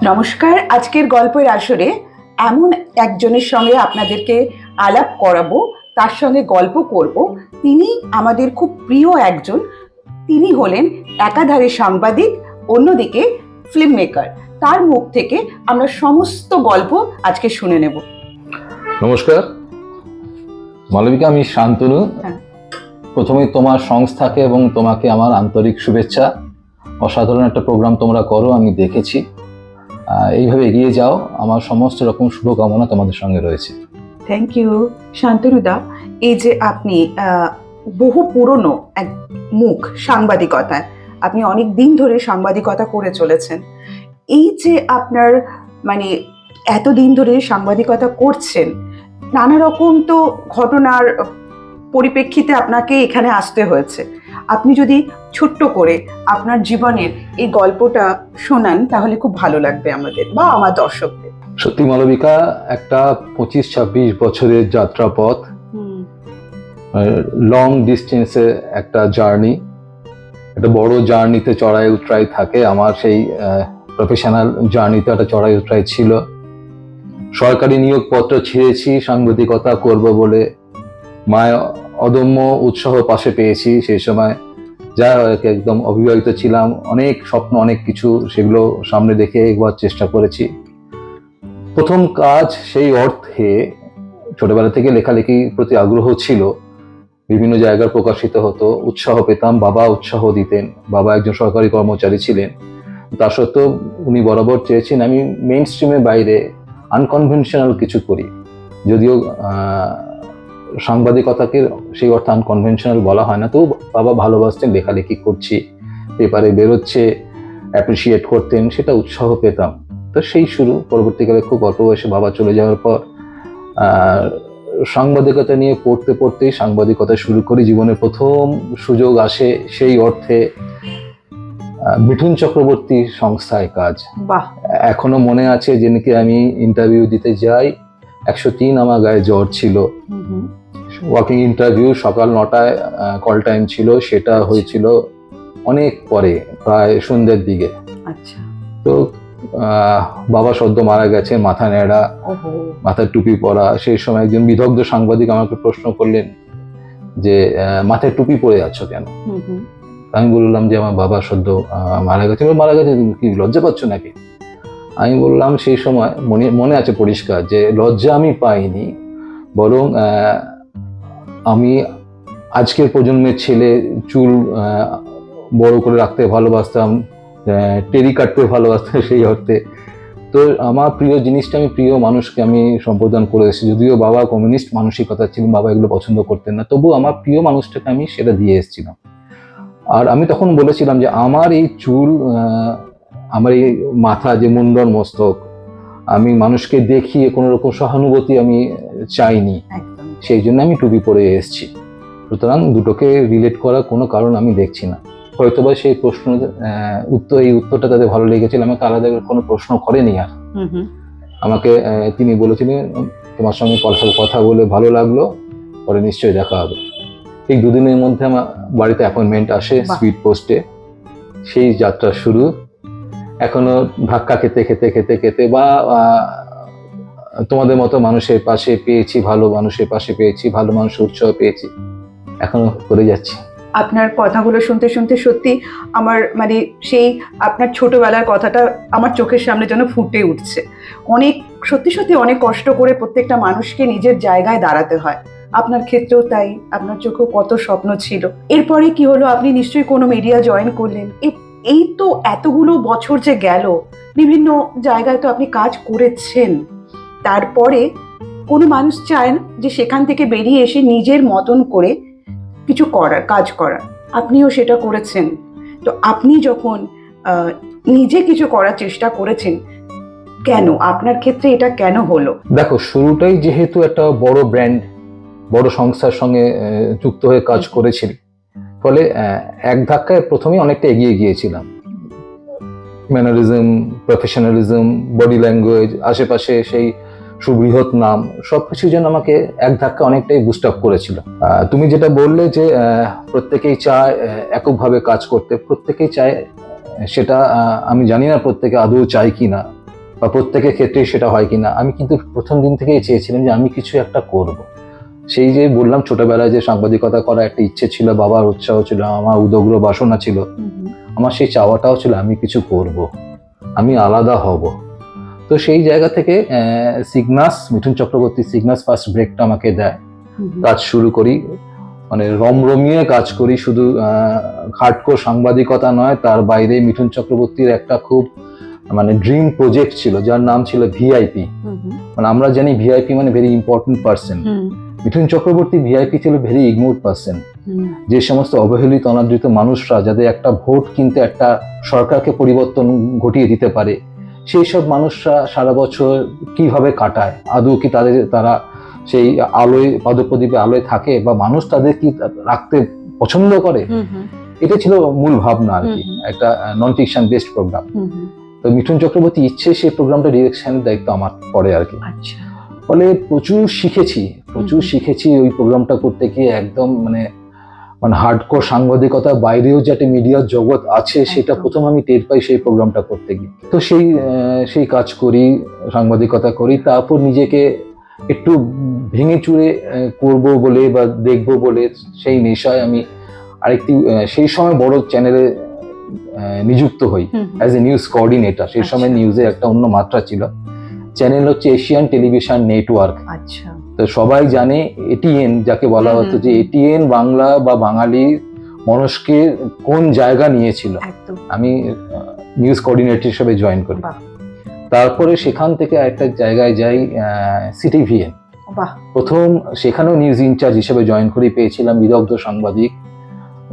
নমস্কার। আজকের গল্পের আসরে এমন একজনের সঙ্গে আপনাদেরকে আলাপ করাবো, তার সঙ্গে গল্প করব। তিনি আমাদের খুব প্রিয় একজন। তিনি হলেন একাধারে সাংবাদিক, অন্যদিকে ফিল্ম মেকার। তার মুখ থেকে আমরা সমস্ত গল্প আজকে শুনে নেব। নমস্কার মালবিকা, আমি শান্তনু। প্রথমে তোমার সংস্থাকে এবং তোমাকে আমার আন্তরিক শুভেচ্ছা। অসাধারণ একটা প্রোগ্রাম তোমরা করো, আমি দেখেছি। এইভাবে এগিয়ে যাও, আমার সমস্ত রকম শুভকামনা তোমাদের সঙ্গে রয়েছে। থ্যাংক ইউ শান্তনুদা। এই যে আপনি বহু পুরনো এক মুখ সাংবাদিকতায়, আপনি অনেক দিন ধরে সাংবাদিকতা করে চলেছেন। এই যে আপনার মানে এতদিন ধরে সাংবাদিকতা করছেন, নানা রকম তো ঘটনার পরিপ্রেক্ষিতে আপনাকে এখানে আসতে হয়েছে। আপনি যদি ছোট্ট করে আপনার জীবনের এই গল্পটা শোনান তাহলে খুব ভালো লাগবে আমাদের বা আমার দর্শকদের। সত্যি মালবিকা, একটা 25-26 বছরের যাত্রাপথ, লং ডিস্টেন্সে একটা জার্নি, একটা বড় জার্নিতে চড়াই উতরাই থাকে। আমার সেই প্রফেশনাল জার্নিতে একটা চড়াই উতরাই ছিল। সরকারি নিয়োগপত্র ছেড়েছি সাংবাদিকতা করব বলে, মায়ের অদম্য উৎসাহ পাশে পেয়েছি। সেই সময় যা একদম অবিবাহিত ছিলাম, অনেক স্বপ্ন, অনেক কিছু, সেগুলো সামনে দেখে একবার চেষ্টা করেছি। প্রথম কাজ সেই অর্থে, ছোটবেলা থেকে লেখালেখির প্রতি আগ্রহ ছিল, বিভিন্ন জায়গায় প্রকাশিত হতো, উৎসাহ পেতাম, বাবা উৎসাহ দিতেন। বাবা একজন সরকারি কর্মচারী ছিলেন, তা সত্ত্বেও উনি বরাবর চেয়েছেন আমি মেইন স্ট্রিমের বাইরে আনকনভেনশনাল কিছু করি। যদিও সাংবাদিকতাকে সেই অর্থে আনকনভেনশনাল বলা হয় না, তো বাবা ভালোবাসতেন, লেখালেখি করছি, পেপারে বেরোচ্ছে, অ্যাপ্রিসিয়েট করতেন, সেটা উৎসাহ পেতাম। তো সেই শুরু। পরবর্তীকালে খুব অল্প বয়সে বাবা চলে যাওয়ার পর সাংবাদিকতা নিয়ে পড়তে পড়তেই সাংবাদিকতা শুরু করি। জীবনের প্রথম সুযোগ আসে সেই অর্থে মিঠুন চক্রবর্তী সংস্থায় কাজ। এখনো মনে আছে, যে নাকি আমি ইন্টারভিউ দিতে যাই, 103 আমার গায়ে জ্বর ছিল। ওয়াকিং ইন্টারভিউ, সকাল 9টায় কল টাইম ছিল, সেটা হয়েছিল অনেক পরে, প্রায় সন্ধ্যের দিকে। তো বাবা সদ্য মারা গেছে, মাথা নেড়া, মাথায় টুপি পরা। সেই সময় একজন বিদগ্ধ সাংবাদিক আমাকে প্রশ্ন করলেন যে মাথায় টুপি পরে আছো কেন? আমি বললাম যে আমার বাবা সদ্য মারা গেছে। মারা গেছে, কি লজ্জা পাচ্ছ নাকি? আমি বললাম সেই সময়, মনে আছে পরিষ্কার, যে লজ্জা আমি পাইনি, বরং আমি আজকের প্রজন্মের ছেলে চুল বড় করে রাখতে ভালোবাসতাম, টেরি কাটতে ভালোবাসতাম সেই অর্থে। তো আমার প্রিয় জিনিসটা আমি প্রিয় মানুষকে আমি সম্বোধন করে এসেছি। যদিও বাবা কমিউনিস্ট মানসিকতা ছিলেন, বাবা এগুলো পছন্দ করতেন না, তবু আমার প্রিয় মানুষটাকে আমি সেটা দিয়ে এসেছিলাম। আর আমি তখন বলেছিলাম যে আমার এই চুল, আমার এই মাথা, যে মুন্ডন মস্তক, আমি মানুষকে দেখিয়ে কোনো রকম সহানুভূতি আমি চাইনি, সেই জন্য আমি টুপি পরে এসেছি। সুতরাং দুটোকে রিলেট করার কোনো কারণ আমি দেখছি না। হয়তোবা সেই প্রশ্ন এই উত্তরটা তাদের ভালো লেগেছিল, আমাকে আলাদা কোনো প্রশ্ন করেনি। আর আমাকে তিনি বলেছিলেন, তোমার সঙ্গে কথা বলে ভালো লাগলো, পরে নিশ্চয়ই দেখা হবে। ঠিক 2 দিনের মধ্যে আমার বাড়িতে অ্যাপয়েন্টমেন্ট আসে স্পিড পোস্টে। সেই যাত্রা শুরু। এখনো ধাক্কা খেতে খেতে খেতে খেতে বা তোমাদের মতো মানুষের পাশে পেয়েছি, ভালো মানুষের পাশে পেয়েছি, ভালো মানুষের উৎসাহ পেয়েছি, এখনো করে যাচ্ছি। আপনার কথাগুলো শুনতে শুনতে সত্যি আমার মানে সেই আপনার ছোটবেলার কথাটা আমার চোখের সামনে যেন ফুটে উঠছে। অনেক সত্যি সত্যি অনেক কষ্ট করে প্রত্যেকটা মানুষকে নিজের জায়গায় দাঁড়াতে হয়। আপনার ক্ষেত্রেও তাই, আপনার চোখেও কত স্বপ্ন ছিল। এরপরে কি হলো? আপনি নিশ্চয়ই কোনো মিডিয়া জয়েন করলেন। এই তো এতগুলো বছর যে গেল, বিভিন্ন জায়গায় তো আপনি কাজ করেছেন। তারপরে কোনো মানুষ চায় যে সেখান থেকে বেরিয়ে এসে নিজের মতন করে কিছু করার, কাজ করার। আপনিও সেটা করেছেন। তো আপনি যখন নিজে কিছু করার চেষ্টা করেছেন, কেন আপনার ক্ষেত্রে এটা কেন হলো? দেখো, শুরুটাই যেহেতু একটা বড় ব্র্যান্ড, বড় সংস্থার সঙ্গে যুক্ত হয়ে কাজ করেছিল, ফলে এক ধাক্কায় প্রথমেই অনেকটা এগিয়ে গিয়েছিলাম। ম্যানারিজম, প্রফেশনালিজম, বডি ল্যাঙ্গুয়েজ, আশেপাশে সেই সুবৃহৎ নাম, সবকিছু যেন আমাকে এক ধাক্কা অনেকটাই বুস্ট আপ করেছিল। তুমি যেটা বললে যে প্রত্যেকেই চায় এককভাবে কাজ করতে, প্রত্যেকেই চায়, সেটা আমি জানি না প্রত্যেকে আদৌ চায় কি না। বা প্রত্যেকের ক্ষেত্রেই সেটা হয় কিনা, আমি কিন্তু প্রথম দিন থেকেই চেয়েছিলাম যে আমি কিছু একটা করব। সেই যে বললাম ছোটবেলায় যে সাংবাদিকতা করার একটা ইচ্ছে ছিল, বাবার উৎসাহ ছিল, আমার উদগ্র বাসনা ছিল, আমার সেই চাওয়াটাও ছিল আমি কিছু করব, আমি আলাদা হব। তো সেই জায়গা থেকে Cygnus, Mithun Chakraborty Cygnus first ব্রেকটা আমাকে দেয়, কাজ শুরু করি, মানে রমরমিয়ে কাজ করি, শুধু হার্ডকোর সাংবাদিকতা নয়, তার বাইরে মিঠুন চক্রবর্তীর একটা খুব মানে ড্রিম প্রজেক্ট ছিল যার নাম ছিল ভিআইপি। মানে আমরা জানি ভিআইপি মানে very important person, Mithun Chakraborty VIP ছিল ভেরি ইগনোর্ড পার্সন। যে সমস্ত অবহেলিত অনাদৃত মানুষরা যাদের একটা ভোট কিনতে একটা সরকারকে পরিবর্তন ঘটিয়ে দিতে পারে, সেই সব মানুষরা সারা বছর কিভাবে কাটায়, আদৌ কি তারা সেই আলোয় পদপ্রদীপে আলোয় থাকে, বা মানুষ তাদের কি রাখতে পছন্দ করে, এটা ছিল মূল ভাবনা আর কি, একটা নন ফিকশন বেসড প্রোগ্রাম। তো মিঠুন চক্রবর্তী ইচ্ছে সেই প্রোগ্রামটা ডিরেকশনের দায়িত্ব আমার পড়ে আর কি। ফলে প্রচুর শিখেছি ওই প্রোগ্রামটা করতে গিয়ে, একদম মানে হার্ডকোর সাংবাদিকতার বাইরেও যে একটা মিডিয়ার জগৎ আছে সেটা প্রথম আমি টের পাই সেই প্রোগ্রামটা করতে গিয়ে। তো সেই কাজ করি, সাংবাদিকতা করি, তারপর নিজেকে একটু ভেঙে চুরে করব বলে বা দেখবো বলে সেই নেশায় আমি আরেকটি সেই সময় বড় চ্যানেলে নিযুক্ত হই অ্যাজ এ নিউজ কোঅর্ডিনেটর। সেই সময় নিউজের একটা অন্য মাত্রা ছিল। চ্যানেল হচ্ছে এশিয়ান টেলিভিশন নেটওয়ার্ক। তো সবাই জানে এটিএন যাকে বলা হতো, যে এটিএন বাংলা বা বাঙালি মানুষকে কোন জায়গা নিয়েছিল। আমি নিউজ কোঅর্ডিনেটর হিসেবে জয়েন করি। তারপরে সেখান থেকে একটা জায়গায় যাই, সিটিভিএন। প্রথম সেখানেও নিউজ ইনচার্জ হিসেবে জয়েন করি, পেয়েছিলাম বিদগ্ধ সাংবাদিক,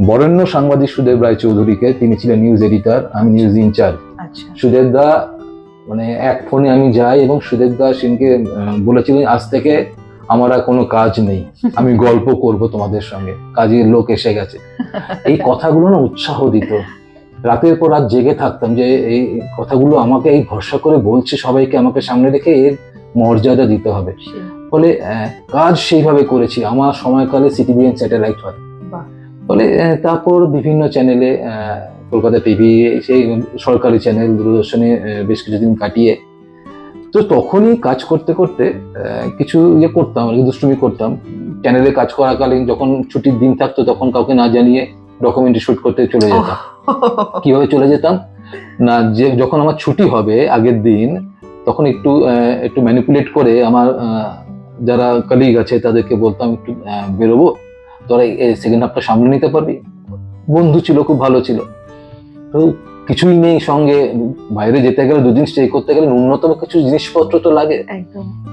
বরেণ্য সাংবাদিক সুদেব রায় চৌধুরীকে। তিনি ছিলেন নিউজ এডিটর, আমি নিউজ ইনচার্জ। সুদেব দা মানে এক ফোনে আমি যাই এবং সুদেব দা সেদিনকে বলেছিলেন, আজ থেকে আমার আর কোনো কাজ নেই, আমি গল্প করব তোমাদের সঙ্গে, কাজের লোক এসে গেছে। এই কথাগুলো না উৎসাহ দিত। রাতের পর রাত জেগে থাকতাম যে এই কথাগুলো আমাকে এই ভরসা করে বলছে সবাইকে, আমাকে সামনে রেখে এর মর্যাদা দিতে হবে। ফলে কাজ সেইভাবে করেছি। আমার সময়কালে সিটিভিএন স্যাটেলাইট হয়। ফলে তারপর বিভিন্ন চ্যানেলে, কলকাতা টিভি, সেই সরকারি চ্যানেল, দূরদর্শনে বেশ কিছুদিন কাটিয়ে, তো তখনই কাজ করতে করতে কিছু ইয়ে করতাম, দুষ্টুমি করতাম। চ্যানেলে কাজ করাকালীন যখন ছুটির দিন থাকতো তখন কাউকে না জানিয়ে ডকুমেন্টারি শুট করতে চলে যেতাম। কিভাবে চলে যেতাম না, যে যখন আমার ছুটি হবে আগের দিন, তখন একটু ম্যানিপুলেট করে আমার যারা কলিগ আছে তাদেরকে বলতাম একটু বেরোবো, তোরা সেকেন্ড হাফটা সামনে নিতে পারবি। বন্ধু ছিল, খুব ভালো ছিল। তো কিছুই নেই সঙ্গে, বাইরে যেতে গেলে, দুদিন স্টে করতে গেলে ন্যূনতম কিছু জিনিসপত্র তো লাগে।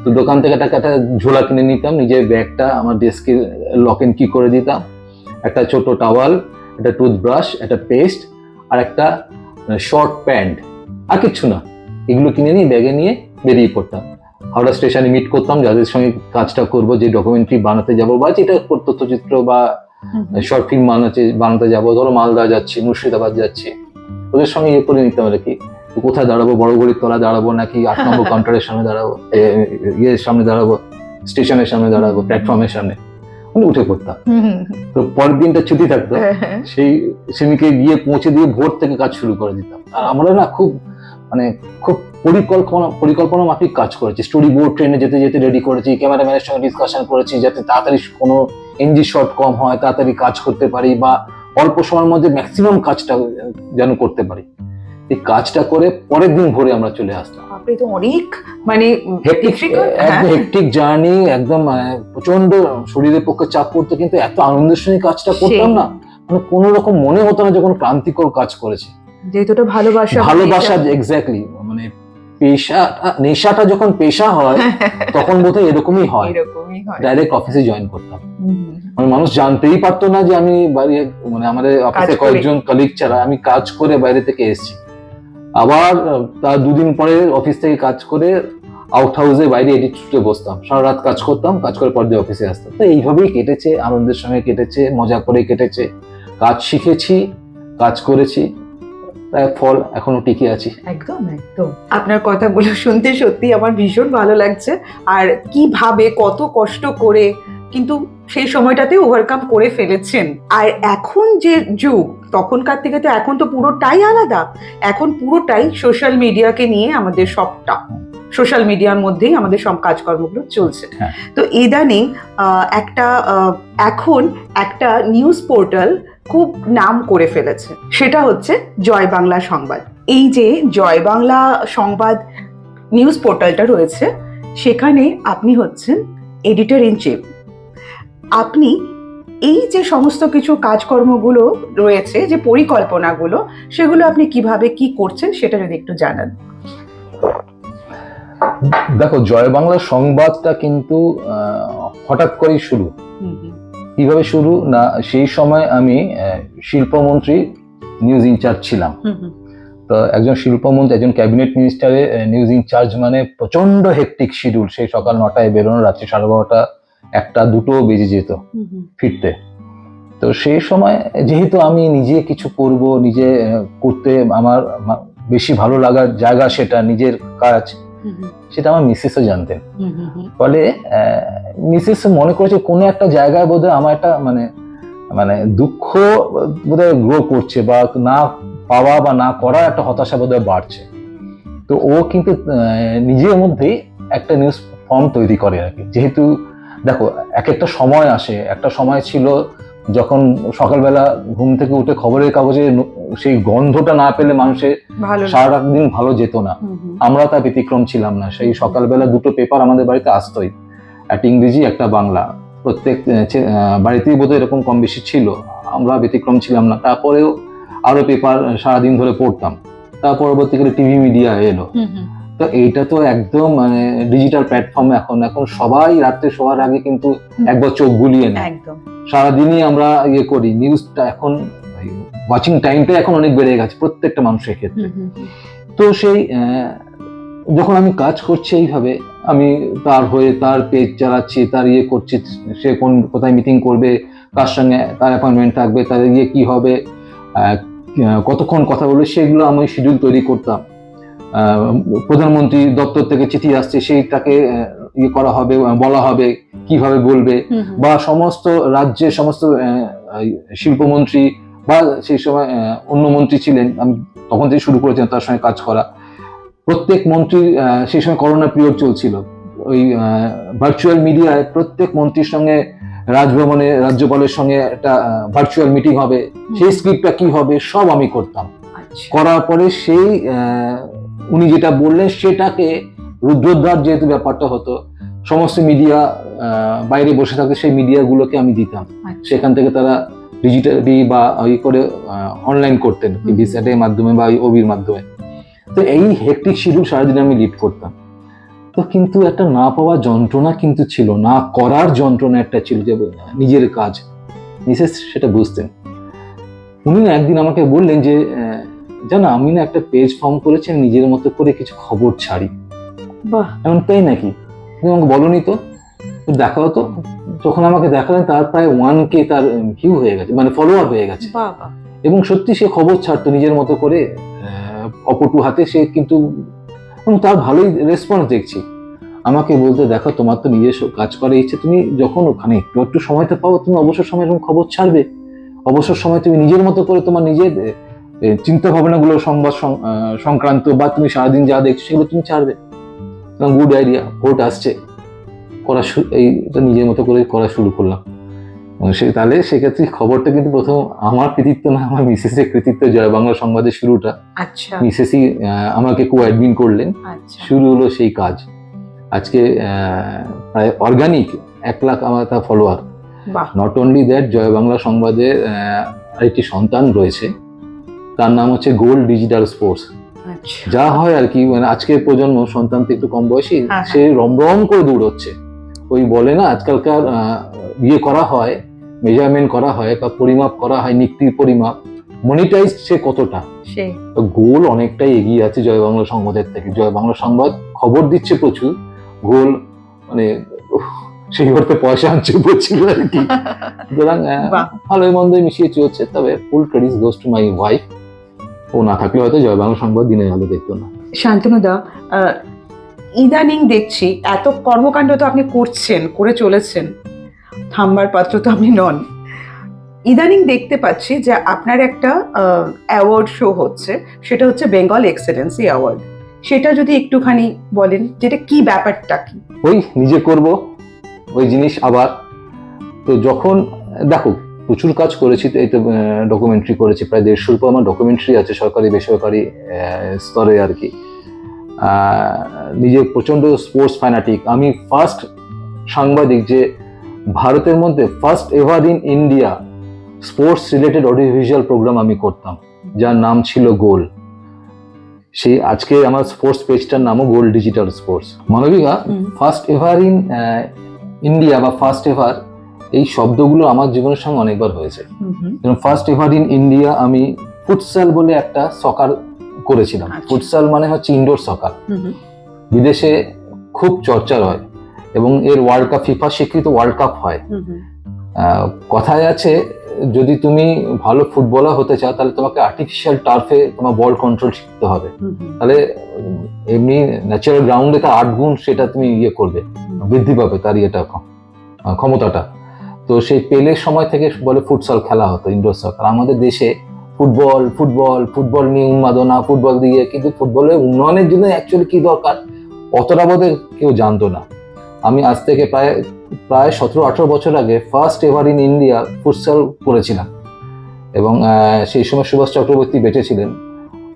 তো দোকান থেকে একটা ঝোলা কিনে নিতাম, নিজের ব্যাগটা আমার ডেস্কে লক এন্ড কি করে দিতাম, একটা ছোট টাওয়াল, একটা টুথব্রাশ, একটা পেস্ট, আর একটা শর্ট প্যান্ট, আর কিচ্ছু না। এগুলো কিনে নিয়ে ব্যাগে নিয়ে বেরিয়ে পড়তাম। হাওড়া স্টেশনে মিট করতাম যাদের সঙ্গে কাজটা করব, যে ডকুমেন্টারি বানাতে যাব বা যেটা তথ্যচিত্র বা শর্ট ফিল্ম বানাতে যাব। ধরো মালদা যাচ্ছি, মুর্শিদাবাদ যাচ্ছি, ওদের সঙ্গে ইয়ে করে নিতাম আর কি, কোথায় দাঁড়াবো, বড় গড়ির তলা দাঁড়াবো নাকি 8 নম্বর কাউন্টারের সামনে দাঁড়াবো, সামনে দাঁড়াবো, স্টেশনের সামনে দাঁড়াবো, প্ল্যাটফর্মের সামনে, উঠে পড়তাম। তো পরের দিনটা ছুটি থাকতো, সেদিনকে গিয়ে পৌঁছে দিয়ে ভোর থেকে কাজ শুরু করে দিতাম। আর আমরা না খুব পরিকল্পনা মাফিক কাজ করেছি। স্টোরি বোর্ড ট্রেনে যেতে যেতে রেডি করেছি, ক্যামেরাম্যানের সঙ্গে ডিসকাশন করেছি যাতে তাড়াতাড়ি কোনো এনজি শট কম হয়, তাড়াতাড়ি কাজ করতে পারি, বা অল্প সময়ের মধ্যে ম্যাক্সিমাম কাজটা যেন করতে পারি। এই কাজটা করে পরের দিন ভোরে আমরা চলে আসতাম। আপনি তো অনেক মানে হেক্টিক জার্নি, একদম প্রচন্ড শরীরের পক্ষে চাপ পড়তো, কিন্তু এত আনন্দের সঙ্গে কাজটা করতাম না, মানে কোনো রকম মনে হতো না যখন ক্লান্তিকর কাজ করেছি। যেহেতু ভালোবাসা এক্স্যাক্টলি, মানে নেশাটা যখন পেশা হয় তখন বোধহয় এরকমই হয়। ডাইরেক্ট অফিসে জয়েন করতাম, মানে মানুষ জানতেই পারতো না যে আমি বাইরে, মানে আমাদের অফিসে কয়েকজন কলিগ ছাড়া আমি কাজ করে বাইরে থেকে এসেছি। আবার তার দুদিন পরে অফিস থেকে কাজ করে আউট হাউসে বাইরে এডিট শুটে বসতাম, সারা রাত কাজ করতাম, কাজ করে পর দিয়ে অফিসে আসতাম। তো এইভাবেই কেটেছে, আনন্দের সঙ্গে কেটেছে, মজা করে কেটেছে, কাজ শিখেছি, কাজ করেছি, তার ফল এখনো টিকে আছি। একদম আপনার কথাগুলো শুনতে সত্যি আমার ভীষণ ভালো লাগছে। আর কিভাবে কত কষ্ট করে কিন্তু সেই সময়টাতে ওভারকাম করে ফেলেছেন। আর এখন যে যুগ, তখনকার থেকে তো এখন তো পুরোটাই আলাদা। এখন পুরোটাই সোশ্যাল মিডিয়াকে নিয়ে আমাদের সবটা, সোশ্যাল মিডিয়ার মধ্যেই আমাদের সব কাজকর্মগুলো চলছে। হ্যাঁ। তো ইদানিং এখন একটা নিউজ পোর্টাল খুব নাম করে ফেলেছে, সেটা হচ্ছে জয় বাংলা সংবাদ। এই যে জয় বাংলা সংবাদ নিউজ পোর্টালটা রয়েছে, সেখানে আপনি হচ্ছেন এডিটর ইন চিফ। আপনি এই যে সমস্ত কিছু কাজকর্মগুলো রয়েছে, যে পরিকল্পনাগুলো, সেগুলো আপনি কিভাবে কি করছেন সেটা যদি একটু জানান। দেখো, জয় বাংলা সংবাদটা কিন্তু হঠাৎ করেই শুরু। কিভাবে শুরু না, সেই সময় আমি শিল্পমন্ত্রী নিউজ ইনচার্জ ছিলাম। তো একজন শিল্পমন্ত্রী, একজন ক্যাবিনেট মিনিস্টারের নিউজ ইনচার্জ মানে প্রচন্ড হেকটিক শিডিউল। সেই সকাল 9টায় বেরোনো, রাত্রি 12:30, 1টা 2টো বেজে যেত ফিরতে। তো সেই সময় যেহেতু আমি নিজে কিছু করব, নিজে করতে আমার বেশি ভালো লাগার জায়গা, সেটা নিজের কাজ, সেটা আমার মিসেসও জানতেন। ফলে মিসেস মনে করেছে কোনো একটা জায়গায় বোধহয় আমার একটা মানে দুঃখ বোধহয় গ্রো করছে, বা না পাওয়া বা না করা একটা হতাশা বোধহয় বাড়ছে। তো ও কিন্তু নিজের মধ্যেই একটা নিউজ ফর্ম তৈরি করে আর কি। যেহেতু দেখো, একটা সময় আসে, একটা সময় ছিল যখন সকালবেলা ঘুম থেকে উঠে খবরের কাগজে সেই গন্ধটা না পেলে মানুষের সারা দিন ভালো যেত না। আমরা তার ব্যতিক্রম ছিলাম না। সেই সকালবেলা 2টো পেপার আমাদের বাড়িতে আসতোই, একটা ইংরেজি একটা বাংলা। প্রত্যেক বাড়িতেই বোধহয় এরকম কম বেশি ছিল, আমরা ব্যতিক্রম ছিলাম না। তারপরেও আরো পেপার সারাদিন ধরে পড়তাম। তার পরবর্তীকালে টিভি মিডিয়া এলো। তো এইটা তো একদম ডিজিটাল প্ল্যাটফর্ম। এখন সবাই রাত্রে শোয়ার আগে কিন্তু একবার চোখ বুলিয়ে নেয়। সারাদিনই আমরা ইয়ে করি। নিউজটা এখন ওয়াচিং টাইমটা এখন অনেক বেড়ে গেছে প্রত্যেকটা মানুষের ক্ষেত্রে। তো সেই যখন আমি কাজ করছি এইভাবে, আমি তার হয়ে তার পেজ চালাচ্ছি, তার ইয়ে করছি, সে কোথায় মিটিং করবে, কার সঙ্গে তার অ্যাপয়েন্টমেন্ট থাকবে, তার ইয়ে কি হবে, কতক্ষণ কথা বলবে, সেগুলো আমি শিডিউল তৈরি করতাম। প্রধানমন্ত্রী দপ্তর থেকে চিঠি আসছে, সেইটাকে ইয়ে করা হবে, বলা হবে কিভাবে বলবে, বা সমস্ত রাজ্যের সমস্ত শিল্পমন্ত্রী বা সেই সময় অন্য মন্ত্রী ছিলেন, আমি তখন থেকে শুরু করেছিলাম তার সঙ্গে কাজ করা। প্রত্যেক মন্ত্রীর সেই সময় করোনা পিরিয়ড চলছিল, ওই ভার্চুয়াল মিডিয়ায় প্রত্যেক মন্ত্রীর সঙ্গে রাজভবনে রাজ্যপালের সঙ্গে একটা ভার্চুয়াল মিটিং হবে, সেই স্ক্রিপ্টটা কি হবে সব আমি করতাম। করার পরে সেই উনি যেটা বললেন সেটাকে রুদ্রোদ্ধার যেহেতু ব্যাপারটা হতো, সমস্ত মিডিয়া বাইরে বসে থাকতে সেই মিডিয়াগুলোকে আমি দিতাম। সেখান থেকে তারা ডিজিটালি বা ওই করে অনলাইন করতেন, ভিসাটের মাধ্যমে বা ওবির মাধ্যমে। তো এই হেকটিক শিডিউল সারাদিন আমি লিড করতাম। তো কিন্তু একটা না পাওয়ার যন্ত্রণা কিন্তু ছিল, না করার যন্ত্রণা একটা ছিল, যে নিজের কাজ। মিসেস সেটা বুঝতেন। উনি একদিন আমাকে বললেন যে, জানো, আমি না একটা পেজ ফর্ম করেছি, নিজের মতো করে কিছু খবর ছাড়ি। বাহ, এমন তাই নাকি? তুমি আমাকে বলনি তো, দেখাও তো। যখন আমাকে দেখালেন, তার প্রায় 1K তার ভিউ হয়ে গেছে, মানে ফলোয়ার হয়ে গেছে। এবং সত্যি সে খবর ছাড়তো নিজের মতো করে, অপটু হাতে সে, কিন্তু তার ভালোই রেসপন্স দেখছি। আমাকে বলতে, দেখো, তোমার তো নিজের কাজ করার ইচ্ছে, তুমি যখন ওখানে একটু সময়টা পাও, তুমি অবসর সময় এরকম খবর ছাড়বে। অবসর সময় তুমি নিজের মতো করে তোমার নিজের চিন্তা ভাবনাগুলো সংবাদ সংক্রান্ত বা তুমি সারাদিন যা দেখছো সেগুলো তুমি ছাড়বে। গুড আইডিয়া, ভোট আসছে, এইটা নিজের মতো করে করা শুরু করলাম। তাহলে সেক্ষেত্রে খবরটা কিন্তু প্রথম আমার কৃতিত্ব না, আমার মিসেসের কৃতিত্ব। জয় বাংলা সংবাদের শুরুটা মিসেসই আমাকে কো-অ্যাডমিন করলেন। শুরু হলো সেই কাজ। আজকে প্রায় অর্গানিক 1 লাখ আমার তার ফলোয়ার। নট অনলি দ্যাট, জয় বাংলা সংবাদের আরেকটি সন্তান রয়েছে, তার নাম হচ্ছে গোল্ড ডিজিটাল স্পোর্টস। যা হয় আর কি, মানে আজকের প্রজন্ম সন্তান তো একটু কম বয়সী, সে রমরম করে দৌড়চ্ছে। ওই বলে না, আজকালকার ইয়ে করা হয়, মেজারমেন্ট করা হয় বা পরিমাপ করা হয়, নিক্তির পরিমাপ, মনিটাইজ সে কতটা। গোল অনেকটাই এগিয়ে আছে জয় বাংলা সংবাদের থেকে। জয় বাংলা সংবাদ খবর দিচ্ছে প্রচুর, গোল মানে সেই অর্থে পয়সা আনছে প্রচুর আর কি। সুতরাং ভালোই মন্দই মিশিয়ে চলছে। তবে full credit goes to my wife. ও না থাকলে হয়তো জয় বাংলা সংবাদ দিনের আলো দেখতো না। শান্তনুদা, ইদানিং দেখছি এত কর্মকাণ্ড তো আপনি করে চলেছেন, থামবার পাত্র তো আপনি নন। ইদানিং দেখতে পাচ্ছি যে আপনার একটা অ্যাওয়ার্ড শো হচ্ছে, সেটা হচ্ছে বেঙ্গল এক্সেলেন্সি অ্যাওয়ার্ড। সেটা যদি একটুখানি বলেন, যেটা কি ব্যাপারটা কি? ওই নিজে করব ওই জিনিস আবার। তো যখন দেখো প্রচুর কাজ করেছি, তো এই তো ডকুমেন্টারি করেছি, প্রায় 150 উপর আমার ডকুমেন্টারি আছে সরকারি বেসরকারি স্তরে আর কি। নিজে প্রচন্ড স্পোর্টস ফ্যানাটিক। আমি ফার্স্ট সাংবাদিক যে ভারতের মধ্যে first ever in India sports related audio visual program আমি করতাম, যার নাম ছিল গোল। সেই আজকে আমার স্পোর্টস পেজটার নামও Goal Digital Sports. Manabika, first ever in India বা ফার্স্ট এভার এই শব্দগুলো আমার জীবনের সঙ্গে অনেকবার হয়েছে। ফার্স্ট এভার ইন ইন্ডিয়া আমি ফুটসাল বলে একটা সকার করেছিলাম। ফুটসাল মানে হচ্ছে ইনডোর সকার, বিদেশে খুব চর্চা হয় এবং এর ওয়ার্ল্ড কাপ, ফিফা স্বীকৃত ওয়ার্ল্ড কাপ হয়। কথায় আছে যদি তুমি ভালো ফুটবলার হতে চাও তাহলে তোমাকে আর্টিফিশিয়াল টার্ফে তোমার বল কন্ট্রোল শিখতে হবে, তাহলে এমনি ন্যাচারাল গ্রাউন্ডে তার 8 গুণ সেটা তুমি করবে, বৃদ্ধি পাবে তার ক্ষমতাটা। তো সেই পেলের সময় থেকে বলে ফুটসাল খেলা হতো, ইনডোর সকার। আমাদের দেশে ফুটবল ফুটবল ফুটবল নিয়ে উন্মাদনা, ফুটবল দিয়ে, কিন্তু ফুটবলের উন্নয়নের জন্য অ্যাকচুয়ালি কি দরকার অতটা বোধহয় কেউ জানতো না। আমি আজ থেকে প্রায় 17-18 বছর আগে first ever in India futsal করেছিলাম এবং সেই সময় সুভাষ চক্রবর্তী বেঁচে ছিলেন।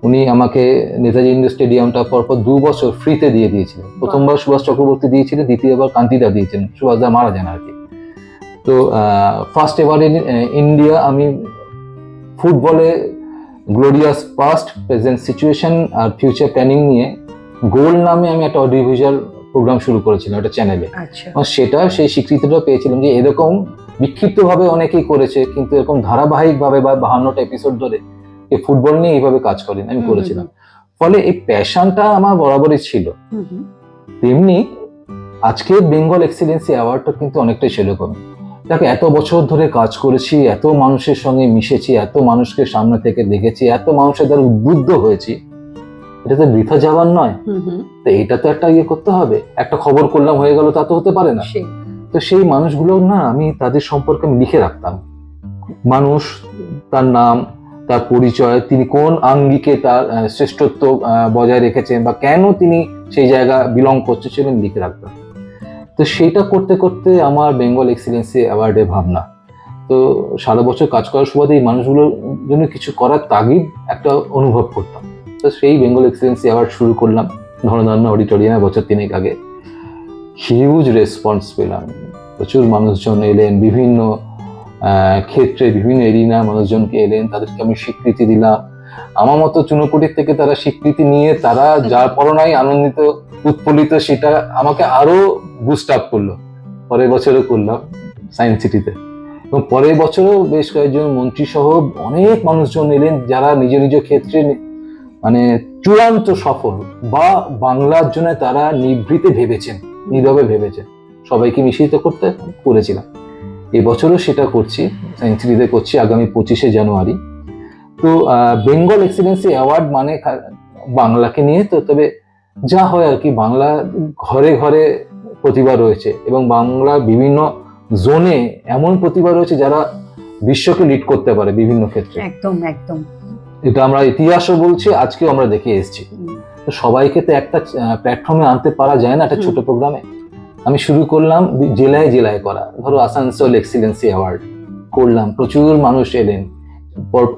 উনি আমাকে নেতাজি ইন্ডোর স্টেডিয়ামটা পরপর 2 বছর ফ্রিতে দিয়ে দিয়েছিলেন। প্রথমবার সুভাষ চক্রবর্তী দিয়েছিলেন, দ্বিতীয়বার কান্তিদা দিয়েছেন, সুভাষদা মারা যান আর কি। তো ফার্স্ট এভার ইন ইন্ডিয়া আমি ফুটবলে গ্লোরিয়াস পাস্ট, প্রেজেন্ট সিচুয়েশন আর ফিউচার প্ল্যানিং নিয়ে গোল নামে আমি একটা অডিও ভিজুয়াল প্রোগ্রাম শুরু করেছিলাম একটা চ্যানেলে। সেটা সেই স্বীকৃতিটা পেয়েছিলাম যে এরকম বিক্ষিপ্তভাবে অনেকেই করেছে, কিন্তু এরকম ধারাবাহিকভাবে বা 52টা এপিসোড ধরে ফুটবল নিয়ে এইভাবে কাজ করেন আমি করেছিলাম। ফলে এই প্যাশনটা আমার বরাবরই ছিল। তেমনি আজকে বেঙ্গল এক্সিলেন্সি অ্যাওয়ার্ডটা কিন্তু অনেকটাই সেরকম। দেখো এত বছর ধরে কাজ করেছি, এত মানুষের সঙ্গে মিশেছি, এত মানুষকে সামনে থেকে দেখেছি, এত মানুষের দ্বারা উদ্বুদ্ধ হয়েছি, এটা তো বৃথা যাবার নয়। তো এটা তো একটা করতে হবে, একটা খবর করলাম হয়ে গেল তা তো হতে পারে না। তো সেই মানুষগুলো না আমি তাদের সম্পর্কে আমি লিখে রাখতাম, মানুষ, তার নাম, তার পরিচয়, তিনি কোন আঙ্গিকে তার শ্রেষ্ঠত্ব বজায় রেখেছেন বা কেন তিনি সেই জায়গা বিলং করছে সেটা আমি লিখে রাখতাম। তো সেইটা করতে করতে আমার বেঙ্গল এক্সিলেন্সি অ্যাওয়ার্ডের ভাবনা। তো সারা বছর কাজ করার সুবাদে এই মানুষগুলোর জন্য কিছু করার তাগিদ একটা অনুভব করতাম। তো সেই বেঙ্গল এক্সিলেন্সি অ্যাওয়ার্ড শুরু করলাম ধর্মধর্ম অডিটোরিয়ামে বছর 3 আগে। হিউজ রেসপন্স পেলাম, প্রচুর মানুষজন এলেন, বিভিন্ন ক্ষেত্রে বিভিন্ন এরিনা মানুষজনকে এলেন, তাদেরকে আমি স্বীকৃতি দিলাম। আমার মতো চুনোপুটির থেকে তারা স্বীকৃতি নিয়ে তারা যার পরনাই আনন্দিত উৎফুল্লিত, সেটা আমাকে আরো বুস্ট আপ করলো। পরের বছরও করলাম সায়েন্স সিটিতে, এবং পরের বছরও বেশ কয়েকজন মন্ত্রী সহ অনেক মানুষজন এলেন যারা নিজ নিজ ক্ষেত্রে মানে চূড়ান্ত সফল বা বাংলার জন্য তারা নিভৃতে ভেবেছেন, নীরবে ভেবেছেন, সবাইকে মিশ্রিত করতে করেছিলাম। এবছরও সেটা করছি, সায়েন্স সিটিতে করছি আগামী 25শে জানুয়ারি। তো বেঙ্গল এক্সিলেন্সি অ্যাওয়ার্ড মানে বাংলাকে নিয়ে তো, তবে যা হয় আর কি, বাংলা ঘরে ঘরে প্রতিভা রয়েছে এবং বাংলা বিভিন্ন জোনে এমন প্রতিভা রয়েছে যারা বিশ্বকে লিড করতে পারে বিভিন্ন ক্ষেত্রে। একদম একদম, এটা আমরা ইতিহাসও বলছি, আজকেও আমরা দেখে এসেছি। তো সবাইকে তো একটা প্ল্যাটফর্মে আনতে পারা যায় না একটা ছোট প্রোগ্রামে। আমি শুরু করলাম জেলায় জেলায় করা, ধরো আসানসোল এক্সিলেন্সি অ্যাওয়ার্ড করলাম, প্রচুর মানুষ এলেন,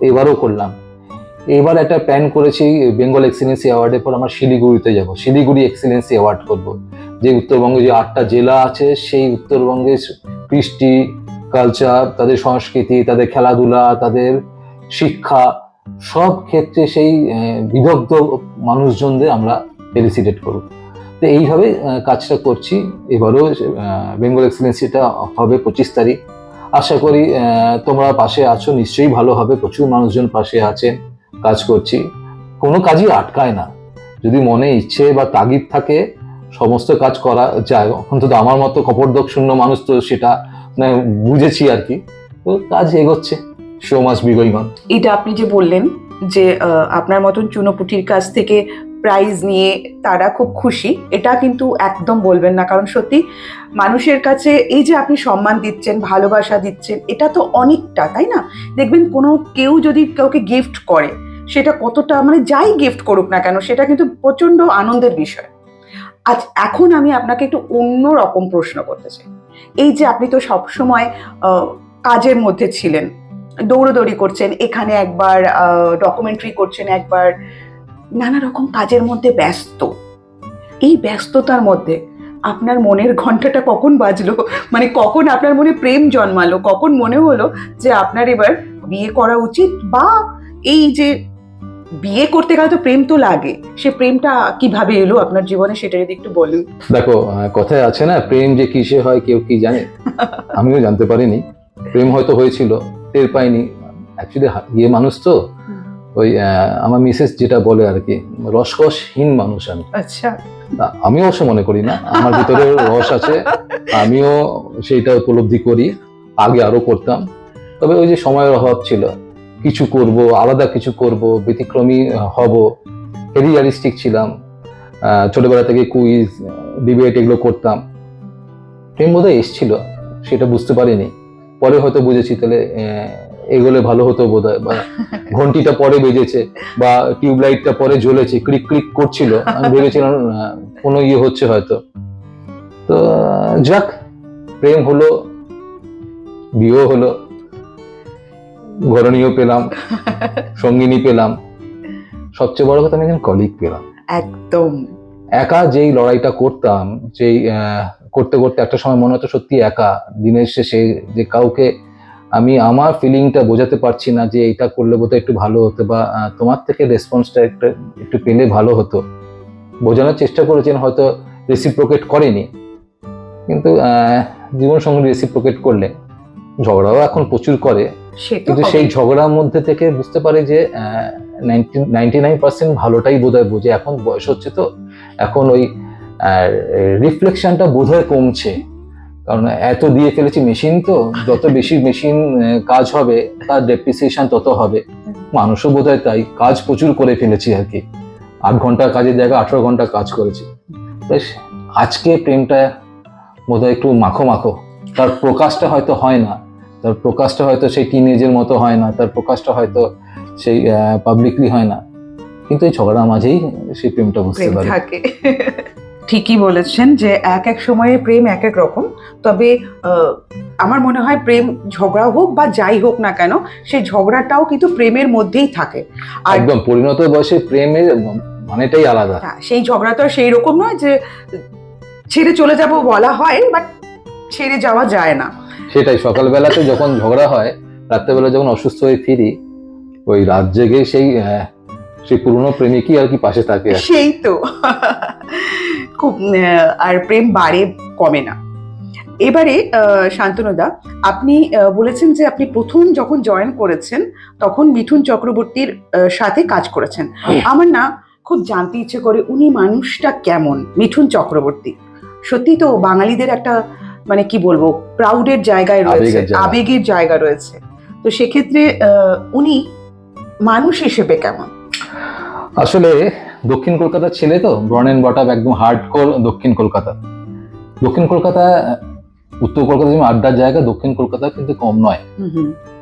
এবারও করলাম। এবার একটা প্ল্যান করেছি বেঙ্গল এক্সিলেন্সি অ্যাওয়ার্ডের পর আমার শিলিগুড়িতে যাব, শিলিগুড়ি এক্সিলেন্সি অ্যাওয়ার্ড করব। যে উত্তরবঙ্গে যে 8টা জেলা আছে, সেই উত্তরবঙ্গের কৃষ্টি, কালচার, তাদের সংস্কৃতি, তাদের খেলাধুলা, তাদের শিক্ষা, সব ক্ষেত্রে সেই বিদগ্ধ মানুষজনদের আমরা ফেলিসিটেট করব। তো এইভাবে কাজটা করছি। এবারও বেঙ্গল এক্সিলেন্সিটা হবে 25 তারিখ। আশা করি তোমরা পাশে আছো, নিশ্চয়ই ভালো হবে। প্রচুর মানুষজন পাশে আছেন, কাজ করছি, কোনো কাজই আটকায় না। যদি মনে ইচ্ছে বা তাগিদ থাকে সমস্ত কাজ করা যায়। অন্তত আমার মতো কপর্দক শূন্য মানুষ তো সেটা বুঝেছি আর কি। তো কাজ এগোচ্ছে, show must be going on. এটা আপনি যে বললেন যে আপনার মতন চুনোপুটির কাছ থেকে প্রাইজ নিয়ে তারা খুব খুশি, এটা কিন্তু একদম বলবেন না। কারণ সত্যি মানুষের কাছে এই যে আপনি সম্মান দিচ্ছেন, ভালোবাসা দিচ্ছেন, এটা তো অনেকটা, তাই না? দেখবেন কোনো কেউ যদি কাউকে গিফট করে, সেটা কতটা মানে যাই গিফট করুক না কেন, সেটা কিন্তু প্রচণ্ড আনন্দের বিষয়। আজ এখন আমি আপনাকে একটু অন্য রকম প্রশ্ন করতে চাই। এই যে আপনি তো সবসময় কাজের মধ্যে ছিলেন, দৌড়োদৌড়ি করছেন, এখানে একবার ডকুমেন্টারি করছেন, একবার নানা রকম কাজের মধ্যে ব্যস্ত। এই ব্যস্ততার মধ্যে আপনার মনের ঘন্টাটা কখন বাজলো, মানে কখন আপনার মনে প্রেম জন্মালো, কখন মনে হলো যে আপনার এবার বিয়ে করা উচিত? বা এই যে বিয়ে করতে গেলে তো প্রেম তো লাগে, সে প্রেমটা কিভাবে এলো আপনার জীবনে, সেটা যদি একটু বলুন। দেখো, কথায় আছে না, প্রেম যে কিসে হয় কেউ কি জানে। আমিও জানতে পারিনি। প্রেম হয়তো হয়েছিল, টের পাইনি। অ্যাকচুয়ালি ইয়ে মানুষ তো, ওই আমার মিসেস যেটা বলে আর কি, রসকসহীন মানুষ আমি। আচ্ছা। আমিও অবশ্য মনে করি না, আমার ভিতরে রস আছে, আমিও সেইটা উপলব্ধি করি। আগে আরো করতাম, তবে ওই যে সময়ের অভাব ছিল। কিছু করব, আলাদা কিছু করব, ব্যতিক্রমী হব, ক্যারিয়ারিস্টিক ছিলাম। ছোটবেলা থেকে কুইজ, ডিবেট এগুলো করতাম। প্রেম বোধহয় এসছিল, সেটা বুঝতে পারিনি। পরে হয়তো বুঝেছি, তাহলে এগোলে ভালো হতো বোধহয়, বা ঘন্টিটা পরে বেজেছে, বা টিউবলাইটটা পরে জ্বলেছে, ক্লিক ক্লিক করছিল, আমি ভেবেছিলাম কোনো ইয়ে হচ্ছে হয়তো। তো যাক, প্রেম হলো, বিয়েও হলো, ঘরণীও পেলাম, সঙ্গিনী পেলাম, সবচেয়ে বড় কথা আমি একজন কলিগ পেলাম। একদম। একা যেই লড়াইটা করতাম, যেই করতে করতে একটা সময় মনে হতো সত্যি একা, দিনের শেষে যে কাউকে আমি আমার ফিলিংটা বোঝাতে পারছি না, যে এটা করলে বোধহয় একটু ভালো হতো, বা তোমার থেকে রেসপন্সটা একটু পেলে ভালো হতো। বোঝানোর চেষ্টা করেছেন, হয়তো রেসিপ্রোকেট করেনি, কিন্তু জীবনসঙ্গী রেসিপ্রোকেট করলে, ঝগড়াও এখন প্রচুর করে, কিন্তু সেই ঝগড়ার মধ্যে থেকে বুঝতে পারে যে 99% ভালোটাই বোধহয় বোঝে। এখন বয়স হচ্ছে তো, এখন ওই রিফ্লেকশনটা বোধহয় কমছে, কারণ এত দিয়ে ফেলেছি মেশিন, তো যত বেশি মেশিন কাজ হবে তার ডেপ্রিসিয়েশন তত হবে। মানুষও বোধহয় তাই, কাজ প্রচুর করে ফেলেছি আর কি। 8 ঘন্টা কাজের জায়গায় 18 ঘন্টা কাজ করেছি। বেশ, আজকে প্রেমটা বোধহয় একটু মাখো মাখো, তার প্রকাশটা হয়তো হয় না, তার প্রকাশটা হয়তো সেই টিনেজের মতো হয় না, তার প্রকাশটা হয়তো সেই পাবলিকলি হয় না, কিন্তু এই ঝগড়ার মাঝেই সেই প্রেমটা বুঝতে পারি। ঠিকই বলেছেন যে এক এক সময়ে প্রেম এক এক রকম, তবে আমার মনে হয় প্রেম ঝগড়া হোক বা যাই হোক না কেন, সেই ঝগড়াটাও কিন্তু প্রেমের মধ্যেই থাকে। আর একদম পরিণত বয়সে প্রেমের মানেটাই আলাদা। সেই ঝগড়া তো আর সেই রকম নয় যে ছেড়ে চলে যাব বলা হয়, বাট ছেড়ে যাওয়া যায় না। সেটাই, সকালবেলাতে যখন ঝগড়া হয়, রাত্রেবেলা যখন অসুস্থ হয়ে ফিরি, ওই রাত জেগে সেই পুরনো প্রেমিকই আর কি পাশে থাকে। সেই তো খুব, আর প্রেম বাড়ে, কমে না। এবারে শান্তনুদা, আপনি বলেছেন যে আপনি প্রথম যখন জয়েন করেছেন তখন মিঠুন চক্রবর্তীর সাথে কাজ করেছেন। আমার না খুব জানতে ইচ্ছে করে, উনি মানুষটা কেমন, মিঠুন চক্রবর্তী? সত্যি তো বাঙালিদের একটা মানে কি বলবো, প্রাউডের জায়গায় রয়েছে, আবেগের জায়গা রয়েছে। তো সেক্ষেত্রে উনি মানুষ হিসেবে কেমন? আসলে দক্ষিণ কলকাতার ছেলে তো, বর্ন এন্ড বট আপ একদম হার্ডকোর দক্ষিণ কলকাতা। দক্ষিণ কলকাতা, উত্তর কলকাতা যেমন আড্ডার জায়গা, দক্ষিণ কলকাতা কিন্তু কম নয়।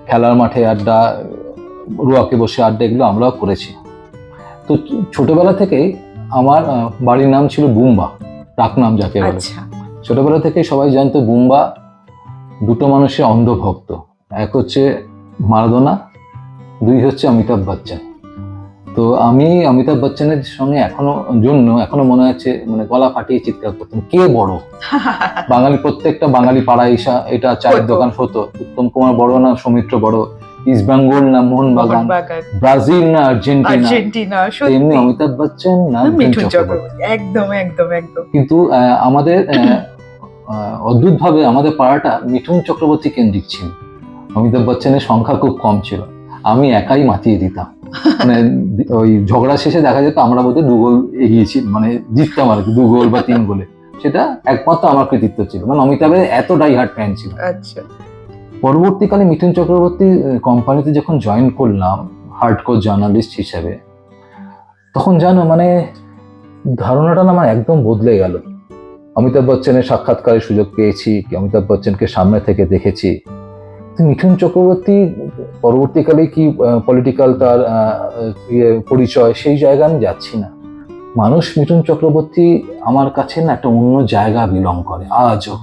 খেলার মাঠে আড্ডা, রুয়াকে বসে আড্ডা, এগুলো আমরাও করেছি। তো ছোটবেলা থেকেই আমার বাড়ির নাম ছিল বুম্বা, ডাক নাম যাকে বলে। ছোটবেলা থেকে সবাই জানতো বুম্বা দুটো মানুষের অন্ধভক্ত, এক হচ্ছে মারাদোনা, দুই হচ্ছে অমিতাভ বচ্চন। তো আমি অমিতাভ বচ্চনের সঙ্গে এখনো মনে আছে, মানে গলা ফাটিয়ে চিৎকার করতাম, কে বড়। বাঙালি, প্রত্যেকটা বাঙালি পাড়ায় এটা চায়ের দোকান হতো। উত্তম কুমার বড় না সৌমিত্র বড়, ইস্ট বেঙ্গল না মোহনবাগান, ব্রাজিল না আর্জেন্টিনা, এমনি অমিতাভ বচ্চন না মিঠুন চক্রবর্তী। একদম একদম একদম। কিন্তু আমাদের অদ্ভুতভাবে আমাদের পাড়াটা মিঠুন চক্রবর্তী কেন্দ্রিক ছিল, অমিতাভ বচ্চনের সংখ্যা খুব কম ছিল। আমি একাই মাতিয়ে দিতাম, মানে ওই ঝগড়া শেষে দেখা যেত আমরা বোধহয় 2 গোল এগিয়েছি, মানে জিততাম আর কি, 2 গোল বা 3 গোলে। সেটা একমাত্র আমার কৃতিত্ব ছিল, মানে অমিতাভের এত ডাই হার্ট ফ্যান ছিল। আচ্ছা। পরবর্তীকালে মিঠুন চক্রবর্তী কোম্পানিতে যখন জয়েন করলাম হার্ডকোর জার্নালিস্ট হিসেবে, তখন জানো মানে ধারণাটা না আমার একদম বদলে গেল। অমিতাভ বচ্চনের সাক্ষাৎকারের সুযোগ পেয়েছি, অমিতাভ বচ্চনকে সামনে থেকে দেখেছি। মিঠুন চক্রবর্তী পরবর্তীকালে কি পলিটিক্যাল তার পরিচয়, সেই জায়গা আমি যাচ্ছি না। মানুষ মিঠুন চক্রবর্তী আমার কাছে না একটা অন্য জায়গা বিলং করে আজও।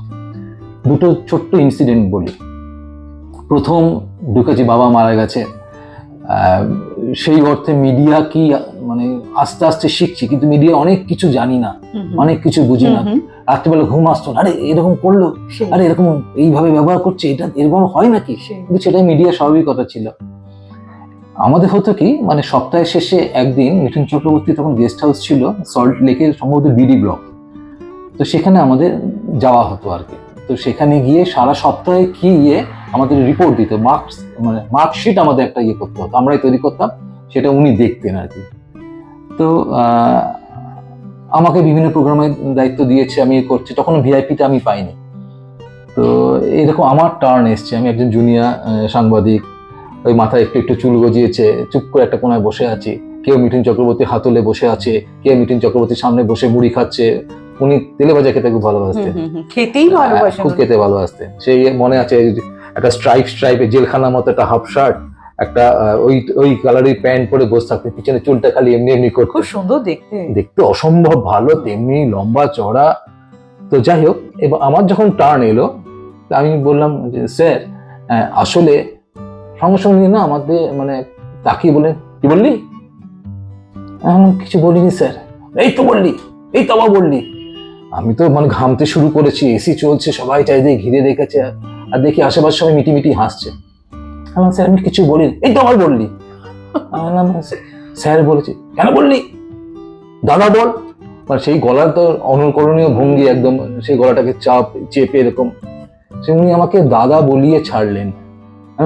দুটো ছোট্ট ইনসিডেন্ট বলি। প্রথম ঢুকেছি, বাবা মারা গেছে, সেই অর্থে মিডিয়া কি মানে আস্তে আস্তে শিখছি, কিন্তু মিডিয়া অনেক কিছু জানি না, অনেক কিছু বুঝি না। রাত্রিবেলা ঘুম আসতো না, আরে এরকম করলো, আরে এরকম এইভাবে ব্যবহার করছে, এটা এরকম হয় নাকি, কিন্তু সেটাই মিডিয়া স্বাভাবিকতা ছিল। আমাদের হতো কি, মানে সপ্তাহের শেষে একদিন মিঠুন চক্রবর্তী তখন গেস্ট হাউস ছিল সল্ট লেকের সম্ভবত বিডি ব্লক, তো সেখানে আমাদের যাওয়া হতো আর কি। তো সেখানে গিয়ে সারা সপ্তাহে কি আমাদের রিপোর্ট দিত, মানে মার্কশিট আমাদের একটা করতে হতো, আমরাই তৈরি করতাম, সেটা উনি দেখতেন আর কি। তো আমাকে বিভিন্ন প্রোগ্রামের দায়িত্ব দিয়েছে, আমি করছি, তখন ভিআইপিতে আমি পাইনি। তো এরকম আমার টার্ন এসছে, আমি একজন জুনিয়র সাংবাদিক, ওই মাথায় একটু একটু চুল গজিয়েছে, চুপ করে একটা কোনায় বসে আছি, কেউ মিঠুন চক্রবর্তী হাতলে বসে আছে, কেউ মিঠুন চক্রবর্তীর সামনে বসে মুড়ি খাচ্ছে। উনি তেলে ভাজা খেতে খুব ভালোবাসতেন, খেতেই ভালোবাসেন, খুব খেতে ভালোবাসতেন। সেই মনে আছে একটা স্ট্রাইপে জেলখানার মতো একটা হাফ শার্ট, একটা ওই কালারের প্যান্ট পরে বসে থাকতেন, পিছনে চুলটা খালি এমনি এমনি করতে, খুব সুন্দর দেখতে, দেখতে অসম্ভব ভালো, তেমনি লম্বা চড়া। তো যাই হোক, এবার আমার যখন টার্ন এলো, আমি বললাম যে স্যার আসলে, সঙ্গে সঙ্গে না আমাদের মানে তাকিয়ে বলেন, কি বললি? কিছু বলিনি স্যার। এই তো বললি, এই তো আবার বললি। আমি তো মানে ঘামতে শুরু করেছি, এসি চলছে, সবাই চারিদিকে ঘিরে রেখেছে, আর দেখি আশেপাশে সবাই মিটি হাসছে। স্যার আমি কিছু বলিনি, এই তো আবার বললি। স্যার বলেছি, কেন বললি? দাদা বল। মানে সেই গলার তো অনুকরণীয় ভঙ্গি, একদম সেই গলাটাকে চেপে এরকম, সে উনি আমাকে দাদা বলিয়ে ছাড়লেন।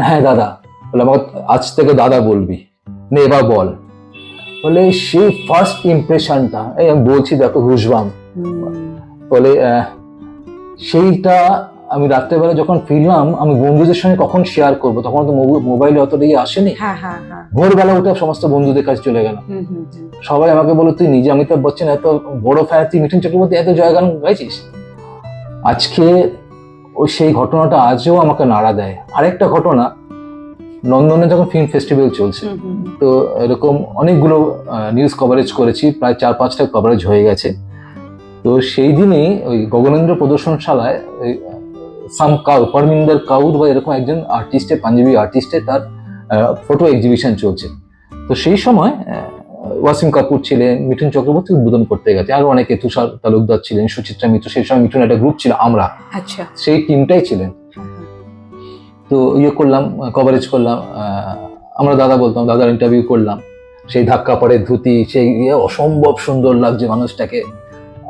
হ্যাঁ দাদা, বলে আমাকে আজ থেকে দাদা বলবি, নে এবার বল। বলে সেই ফার্স্ট ইমপ্রেশনটা, এই আমি বলছি দেখো হুশবাম, বলে সেইটা আমি রাত্রেবেলা যখন ফিরলাম, আমি বন্ধুদের সঙ্গে কখন শেয়ার করবো, তখন তো মোবাইলে অতটা আসেনি। ভোরবেলা উঠে সমস্ত বন্ধুদের কাছে চলে গেলাম, সবাই আমাকে বলো তুই নিজে অমিতাভ বচ্চন এত বড় ফ্যান, তুই মিঠুন চক্রবর্তী এত জয়গান গাইছিস। আজকে ওই সেই ঘটনাটা আজও আমাকে নাড়া দেয়। আরেকটা ঘটনা, লন্ডনে যখন ফিল্ম ফেস্টিভ্যাল চলছে, তো এরকম অনেকগুলো নিউজ কভারেজ করেছি, প্রায় 4-5টা কভারেজ হয়ে গেছে। তো সেই দিনই ওই গগনেন্দ্র প্রদর্শনশালায় পরমিন্দর কাউর বা এরকম একজন আর্টিস্টের, পাঞ্জাবি আর্টিস্টের তার ফটো এক্সিবিশন চলছে। তো সেই সময় ওয়াসিম কাপুর ছিলেন, মিঠুন চক্রবর্তী উদ্বোধন করতে গেছে, আরো অনেকে, তুষার তালুকদার ছিলেন, সুচিত্রা মিত্র, সেই সময় মিঠুন একটা গ্রুপ ছিল, আমরা সেই টিমটাই ছিলেন। তো করলাম, কভারেজ করলাম, আমরা দাদা বলতাম, দাদার ইন্টারভিউ করলাম। সেই ধাক্কা পড়ে ধুতি, সেই অসম্ভব সুন্দর লাগছে মানুষটাকে,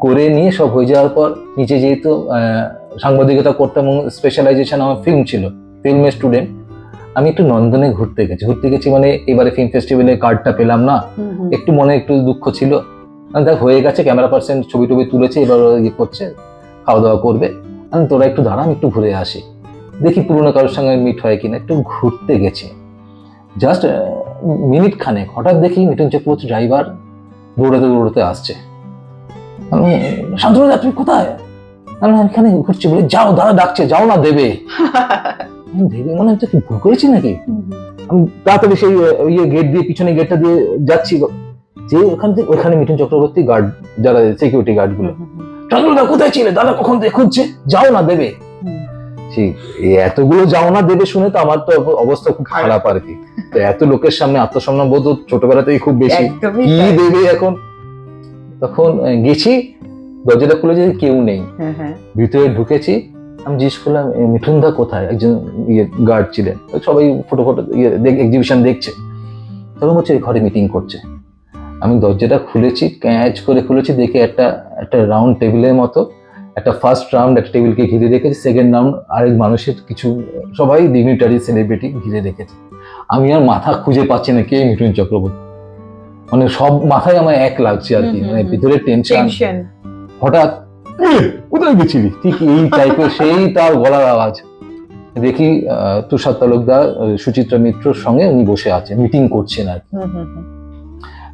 করে নিয়ে সব হয়ে যাওয়ার পর নিচে যেহেতু সাংবাদিকতা করতাম, স্পেশালাইজেশন আমার ফিল্ম ছিল, ফিল্মের স্টুডেন্ট, আমি একটু নন্দনে ঘুরতে গেছি, মানে এবারে ফিল্ম ফেস্টিভ্যালের কার্ডটা পেলাম না, একটু মনে একটু দুঃখ ছিল। দেখ হয়ে গেছে, ক্যামেরা পার্সন ছবি টবি তুলেছে, এবার করছে, খাওয়া দাওয়া করবে, আমি তোরা একটু দাঁড়া, আমি একটু ঘুরে আসি, দেখি পুরোনো কারোর সঙ্গে মিট হয় কিনা। একটু ঘুরতে গেছি, জাস্ট মিনিট খানেক, হঠাৎ দেখি মিঠুন চক্রবর্তী ড্রাইভার দৌড়াতে আসছে। আমি, শান্তনুদা তুমি কোথায়? আমি এখানে ঘুরছি। বলে যাও, দাদা ডাকছে, যাও না, দেবে। দেবে মনে হচ্ছে কি ভুল করেছি নাকি। আমি তাড়াতাড়ি সেই গেট দিয়ে, পিছনে গেটটা দিয়ে যাচ্ছি, যে ওখানে মিঠুন চক্রবর্তী গার্ড, যারা সিকিউরিটি গার্ড গুলো, শান্তনুদা কোথায় ছিলে, দাদা কখন খুঁজছে, যাও না, দেবে। এতগুলো যাও না দেবে শুনে তো আমার তো অবস্থা খুব খারাপ আর কি। তো এত লোকের সামনে আত্মসম্মান বোধ ছোটবেলাতেই খুব বেশি, কি দেবে এখন। তখন গেছি, দরজাটা খুলে যে কেউ নেই, ভিতরে ঢুকেছি, আমি জিজ্ঞেস করলাম মিঠুন দা কোথায়, একজন গার্ড ছিলেন, সবাই ফটো এক্সিবিশন দেখছে, তখন হচ্ছে ঘরে মিটিং করছে। আমি দরজাটা খুলেছি, ক্যাচ করে খুলেছি, দেখে একটা রাউন্ড টেবিলের মতো, একটা ফার্স্ট রাউন্ড একটা টেবিলকে ঘিরে রেখেছে, সেকেন্ড রাউন্ড আরেক মানুষের কিছু সবাই ডিগনিটারি সেলিব্রিটি ঘিরে রেখেছে। আমি আর মাথা খুঁজে পাচ্ছি না কে মিঠুন চক্রবর্তী, মানে সব মাথায় আমার এক লাগছে আর কি, মানে ভিতরে টেনশন। হঠাৎ কোথায় গেছিলি, ঠিক এই টাইপের সেই তার গলার আওয়াজ। দেখি তুষার তালুকদার, সুচিত্রা মিত্রর সঙ্গে উনি বসে আছে, মিটিং করছেন আর কি।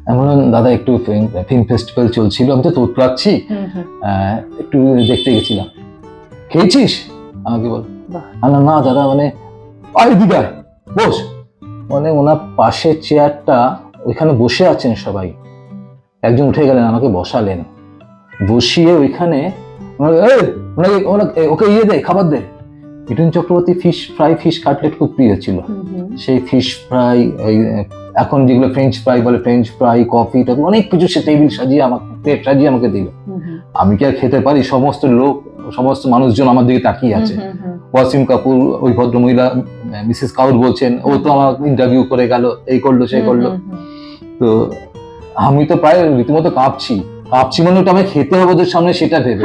আমি বললাম দাদা একটু ফিল্ম ফেস্টিভ্যাল চলছিল, আমি তো তোতলাচ্ছি, একটু দেখতে গেছিলাম। খেয়েছিস? আমাকে বল। না না দাদা, মানে আরে দিদা বস, মানে ওনার পাশের চেয়ারটা, ওইখানে বসে আছেন সবাই, একজন উঠে গেলেন, আমাকে বসালেন, বসিয়ে ওইখানে ওকে ইয়ে দে, খাবার দে। Mithun Chakraborty fish fry, fish cutlet খুব প্রিয় ছিল, সেই ফিশ ফ্রাই, এখন যেগুলো ফ্রেঞ্চ ফ্রাই বলে, ফ্রেঞ্চ ফ্রাই, কফি, অনেক কিছু সে টেবিল সাজিয়ে আমাকে, প্লেট সাজিয়ে আমাকে দিল। আমি কি আর খেতে পারি? সমস্ত লোক, সমস্ত মানুষজন আমার দিকে তাকিয়ে আছে। ওয়াসিম কাপুর, ওই ভদ্রমহিলা মিসেস কাউর বলছেন, ও তো আমার ইন্টারভিউ করে গেল, এই করলো সেই করলো। তো আমি তো প্রায় রীতিমতো কাঁপছি মানে ওটা আমি খেতে হবে ওদের সামনে, সেটা ভেবে।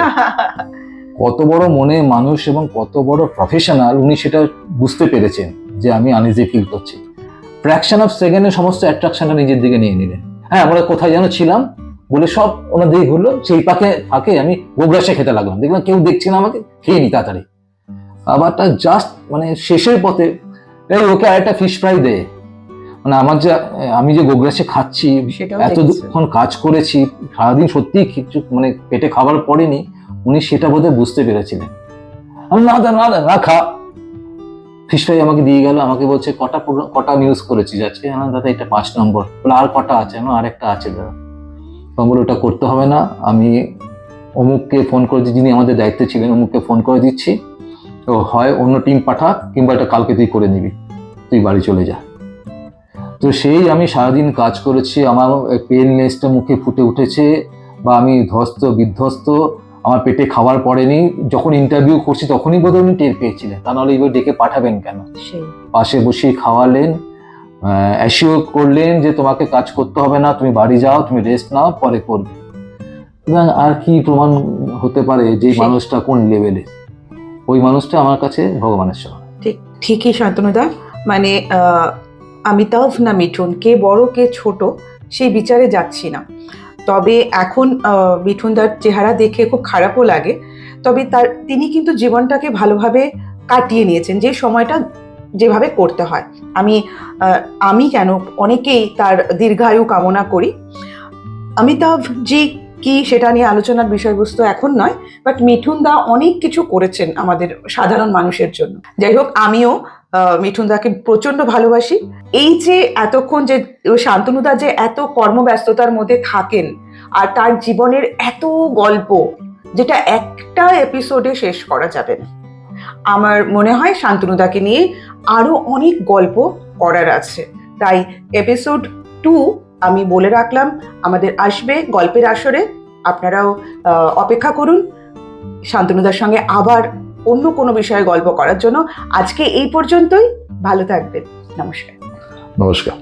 কত বড় মনে মানুষ এবং কত বড় প্রফেশনাল, উনি সেটা বুঝতে পেরেছেন যে আমি আনইজি ফিল করছি। ফ্র্যাকশন অফ সেকেন্ডে সমস্ত অ্যাট্রাকশনটা নিজের দিকে নিয়ে নিলেন। হ্যাঁ, আমরা কোথায় যেন ছিলাম বলে সব ওনার দিকে ঘুরলো, সেই ফাঁকে আমি গোগ্রাসে খেতে লাগলাম, দেখলাম কেউ দেখছে না আমাকে, খেয়ে নি তাড়াতাড়ি। খাবারটা জাস্ট মানে শেষের পথে, এই ওকে আরেকটা ফিশ ফ্রাই দে। মানে আমি যে গোগ্রাসে খাচ্ছি, এতক্ষণ কাজ করেছি সারাদিন, সত্যি কিছু মানে পেটে খাবার পড়েনি, উনি সেটা বোধহয় বুঝতে পেরেছিলেন। আমি না না খা। ফিশ ফ্রাই আমাকে দিয়ে গেল, আমাকে বলছে কটা নিউজ করেছিস আজকে? হ্যাঁ দাদা এটা 5 নম্বর। বলে আর কটা আছে? আর একটা আছে দাদা। বলে ওটা করতে হবে না, আমি অমুককে ফোন করে দিচ্ছি, যিনি আমাদের দায়িত্বে ছিলেন, অমুককে ফোন করে দিচ্ছি, তো হয় অন্য টিম পাঠা, কিংবা এটা কালকে তুই করে নিবি, তুই বাড়ি চলে যা। তো সেই আমি সারাদিন কাজ করেছি, আমার পেনলেসটা মুখে ফুটে উঠেছে, বা আমি বিধ্বস্ত, আমার পেটে খাবার পড়েনি। যখন ইন্টারভিউ করছি তখনই বোধহয় উনি টের পেয়েছিলেন, তা নাহলে এইবার ডেকে পাঠাবেন কেন? পাশে বসিয়ে খাওয়ালেন, অ্যাসিওর করলেন যে তোমাকে কাজ করতে হবে না, তুমি বাড়ি যাও, তুমি রেস্ট নাও, পরে করবে। আর কি প্রমাণ হতে পারে যে মানুষটা কোন লেভেলে? ওই মানুষটা আমার কাছে ভগবানের সমান। ঠিকই শান্তনুদা, মানে অমিতাভ না মিঠুন, কে বড় কে ছোট সেই বিচারে যাচ্ছি না। তবে এখন মিঠুনদার চেহারা দেখে খুব খারাপও লাগে, তবে তিনি কিন্তু জীবনটাকে ভালোভাবে কাটিয়ে নিয়েছেন, যে সময়টা যেভাবে করতে হয়। আমি কেন, অনেকেই তার দীর্ঘায়ু কামনা করি। অমিতাভ জি কি সেটা নিয়ে আলোচনার বিষয়বস্তু এখন নয়, বাট মিঠুনদা অনেক কিছু করেছেন আমাদের সাধারণ মানুষের জন্য। যাই হোক, আমিও মিঠুনদাকে প্রচন্ড ভালোবাসি। এই যে এতক্ষণ যে শান্তনুদা যে এত কর্মব্যস্ততার মধ্যে থাকেন, আর তার জীবনের এত গল্প, যেটা একটা এপিসোডে শেষ করা যাবে না। আমার মনে হয় শান্তনুদাকে নিয়ে আরো অনেক গল্প করার আছে। তাই এপিসোড 2 আমি বলে রাখলাম, আমাদের আসবে গল্পের আসরে। আপনারাও অপেক্ষা করুন শান্তনুদার সঙ্গে আবার অন্য কোনো বিষয়ে গল্প করার জন্য। আজকে এই পর্যন্তই, ভালো থাকবেন, নমস্কার। নমস্কার।